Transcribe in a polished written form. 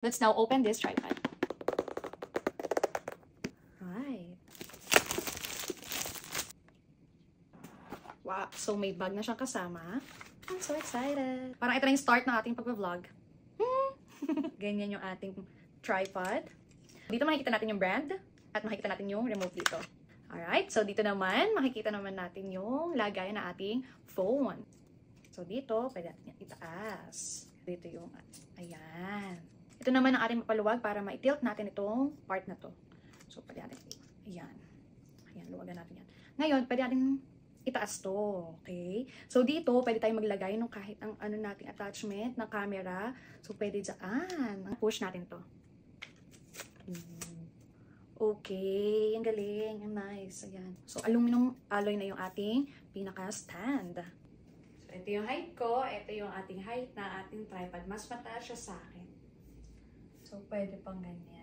Let's now open this tripod. Right. Wow, so may bag na siyang kasama. I'm so excited. Parang ito na yung start ng ating pag-vlog. Ganyan yung ating tripod. Dito makikita natin yung brand at makikita natin yung remote dito. Alright, so dito naman, makikita naman natin yung lagayan ng ating phone. So dito, pwede natin itaas. Dito yung, ayan. Ito naman ang ating mapaluwag para ma-tilt natin itong part na to. So pwede natin, ayan. Ayan, luwagan natin yan. Ngayon, pwede natin itaas to, okay? So dito, pwede tayong maglagay ng kahit ang ano nating attachment ng camera. So pwede dyan. Push natin to. Okay, ang galing, ang nice, ayan. So aluminum alloy na yung ating pinaka-stand. So ito yung height ko, ito yung ating height na ating tripod. Mas mataas siya sa akin. So pwede pang ganyan.